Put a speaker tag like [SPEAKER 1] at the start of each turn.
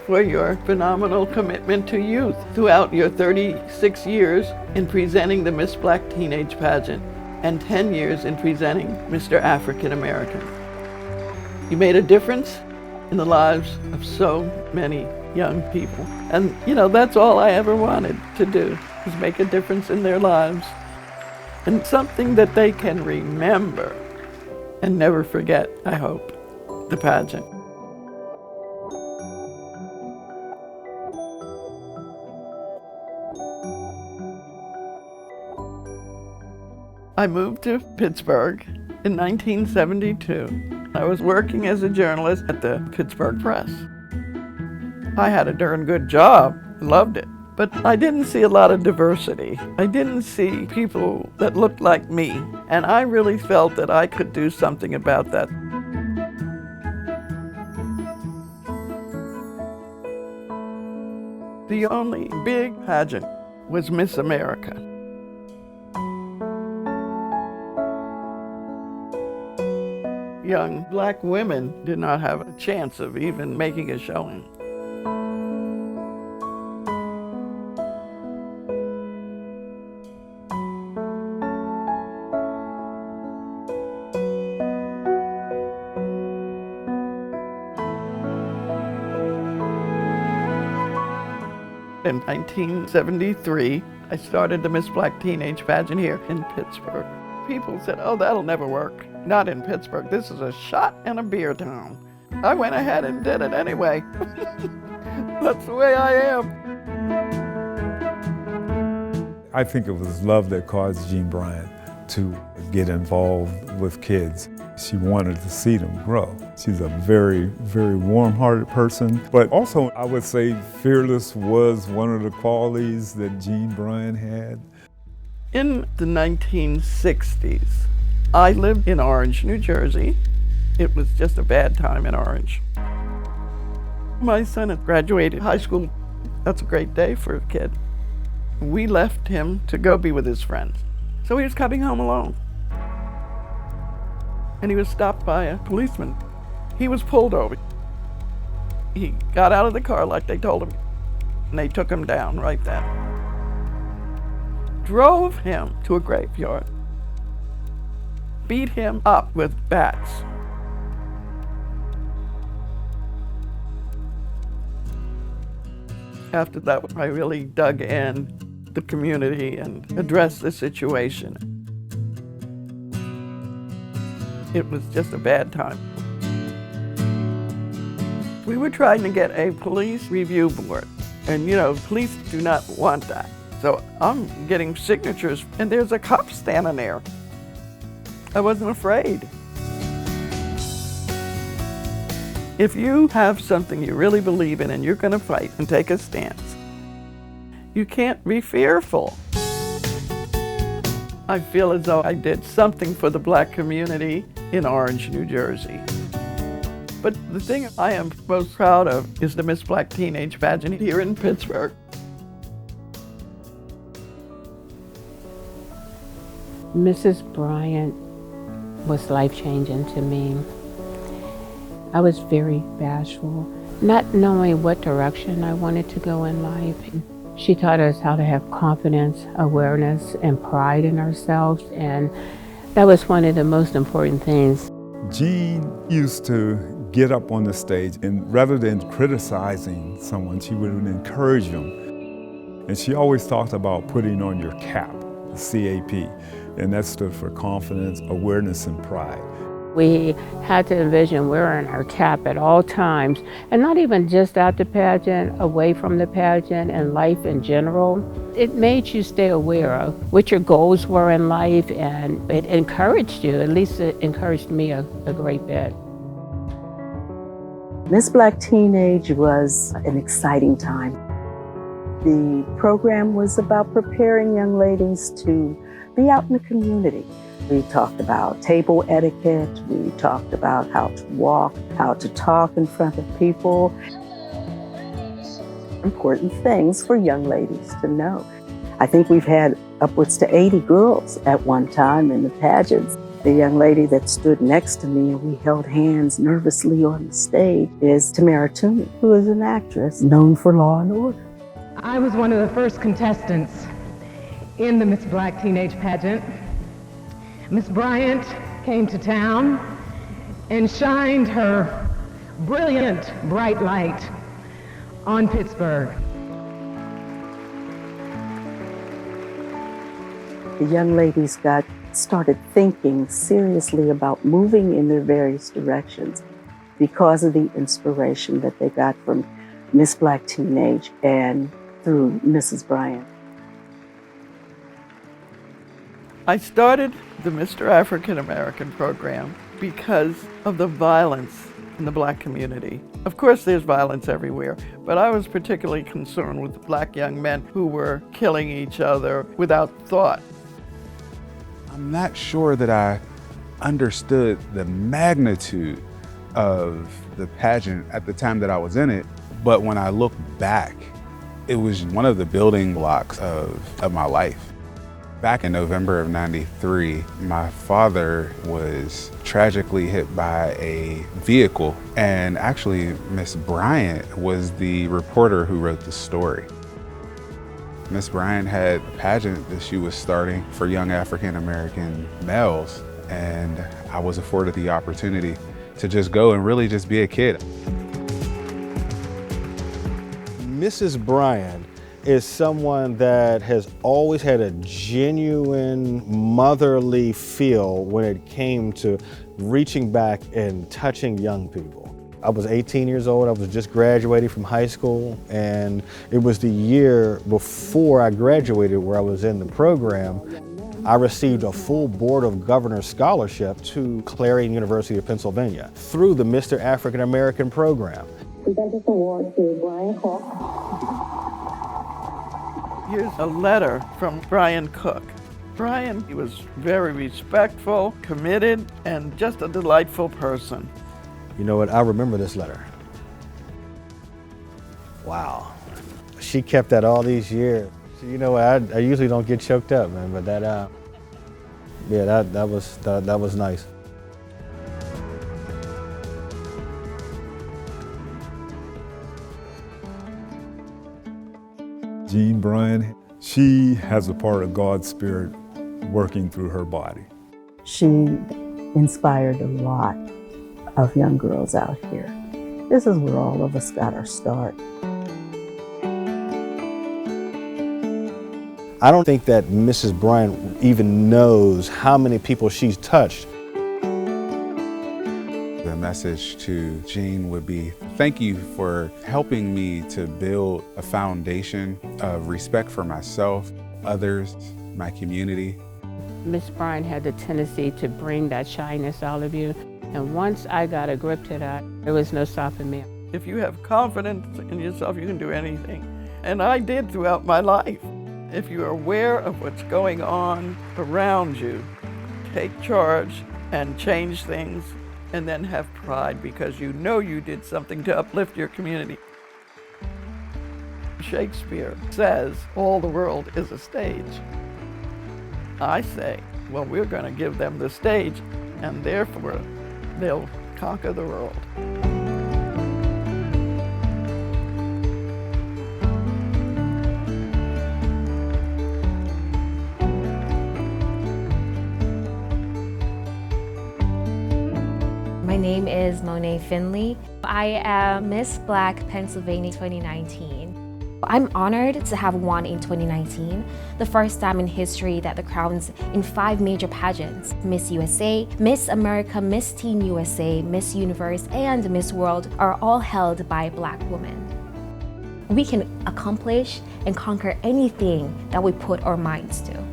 [SPEAKER 1] for your phenomenal commitment to youth throughout your 36 years in presenting the Miss Black Teenage Pageant and 10 years in presenting Mr. African American. You made a difference in the lives of so many young people. And, that's all I ever wanted to do, is make a difference in their lives. And something that they can remember and never forget, I hope, the pageant. I moved to Pittsburgh in 1972. I was working as a journalist at the Pittsburgh Press. I had a darn good job, loved it, but I didn't see a lot of diversity. I didn't see people that looked like me, and I really felt that I could do something about that. The only big pageant was Miss America. Young black women did not have a chance of even making a showing. In 1973, I started the Miss Black Teenage Pageant here in Pittsburgh. People said, "Oh, that'll never work. Not in Pittsburgh. This is a shot and a beer town." I went ahead and did it anyway. That's the way I am.
[SPEAKER 2] I think it was love that caused Jean Bryant to get involved with kids. She wanted to see them grow. She's a very, very warm-hearted person, but also I would say fearless was one of the qualities that Jean Bryant had.
[SPEAKER 1] In the 1960s, I lived in Orange, New Jersey. It was just a bad time in Orange. My son had graduated high school. That's a great day for a kid. We left him to go be with his friends. So he was coming home alone. And he was stopped by a policeman. He was pulled over. He got out of the car like they told him, and they took him down right then. Drove him to a graveyard. Beat him up with bats. After that, I really dug in the community and addressed the situation. It was just a bad time. We were trying to get a police review board, and police do not want that. So I'm getting signatures, and there's a cop standing there. I wasn't afraid. If you have something you really believe in and you're going to fight and take a stance, you can't be fearful. I feel as though I did something for the black community in Orange, New Jersey. But the thing I am most proud of is the Miss Black Teenage Pageant here in Pittsburgh.
[SPEAKER 3] Mrs. Bryant was life-changing to me. I was very bashful, not knowing what direction I wanted to go in life. She taught us how to have confidence, awareness, and pride in ourselves, and that was one of the most important things.
[SPEAKER 2] Jean used to get up on the stage, and rather than criticizing someone, she would encourage them. And she always talked about putting on your CAP, the CAP, and that stood for confidence, awareness, and pride.
[SPEAKER 3] We had to envision wearing our cap at all times, and not even just at the pageant, away from the pageant and life in general. It made you stay aware of what your goals were in life, and it encouraged you. At least it encouraged me a great bit.
[SPEAKER 4] Miss Black Teenage was an exciting time. The program was about preparing young ladies to be out in the community. We talked about table etiquette, we talked about how to walk, how to talk in front of people. Important things for young ladies to know. I think we've had upwards to 80 girls at one time in the pageants. The young lady that stood next to me and we held hands nervously on the stage is Tamara Toomey, who is an actress known for Law and Order.
[SPEAKER 5] I was one of the first contestants in the Miss Black Teenage Pageant. Miss Bryant came to town and shined her brilliant, bright light on Pittsburgh.
[SPEAKER 4] The young ladies started thinking seriously about moving in their various directions because of the inspiration that they got from Miss Black Teenage and through Mrs. Bryant.
[SPEAKER 1] I started the Mr. African American program because of the violence in the black community. Of course, there's violence everywhere, but I was particularly concerned with black young men who were killing each other without thought.
[SPEAKER 6] I'm not sure that I understood the magnitude of the pageant at the time that I was in it, but when I look back, it was one of the building blocks of my life. Back in November of '93, my father was tragically hit by a vehicle, and actually Miss Bryant was the reporter who wrote the story. Miss Bryant had a pageant that she was starting for young African American males, and I was afforded the opportunity to just go and really just be a kid.
[SPEAKER 7] Mrs. Bryant is someone that has always had a genuine motherly feel when it came to reaching back and touching young people. I was 18 years old, I was just graduating from high school, and it was the year before I graduated where I was in the program. I received a full Board of Governors scholarship to Clarion University of Pennsylvania through the Mr. African American program.
[SPEAKER 8] Present this award to Bryant Cook.
[SPEAKER 1] Here's a letter from Brian Cook. Brian, he was very respectful, committed, and just a delightful person.
[SPEAKER 7] You know what, I remember this letter. Wow. She kept that all these years. You know what, I usually don't get choked up, man, but that was nice.
[SPEAKER 2] Jean Bryant, she has a part of God's Spirit working through her body.
[SPEAKER 4] She inspired a lot of young girls out here. This is where all of us got our start.
[SPEAKER 7] I don't think that Mrs. Bryant even knows how many people she's touched.
[SPEAKER 6] The message to Jean would be, thank you for helping me to build a foundation of respect for myself, others, my community.
[SPEAKER 3] Miss Bryant had the tendency to bring that shyness out of you. And once I got a grip to that, there was no stopping me.
[SPEAKER 1] If you have confidence in yourself, you can do anything. And I did throughout my life. If you're aware of what's going on around you, take charge and change things, and then have pride because you know you did something to uplift your community. Shakespeare says all the world is a stage. I say, well, we're going to give them the stage, and therefore they'll conquer the world.
[SPEAKER 9] My name is Monet Finley. I am Miss Black Pennsylvania 2019. I'm honored to have won in 2019, the first time in history that the crowns in 5 major pageants, Miss USA, Miss America, Miss Teen USA, Miss Universe, and Miss World are all held by Black women. We can accomplish and conquer anything that we put our minds to.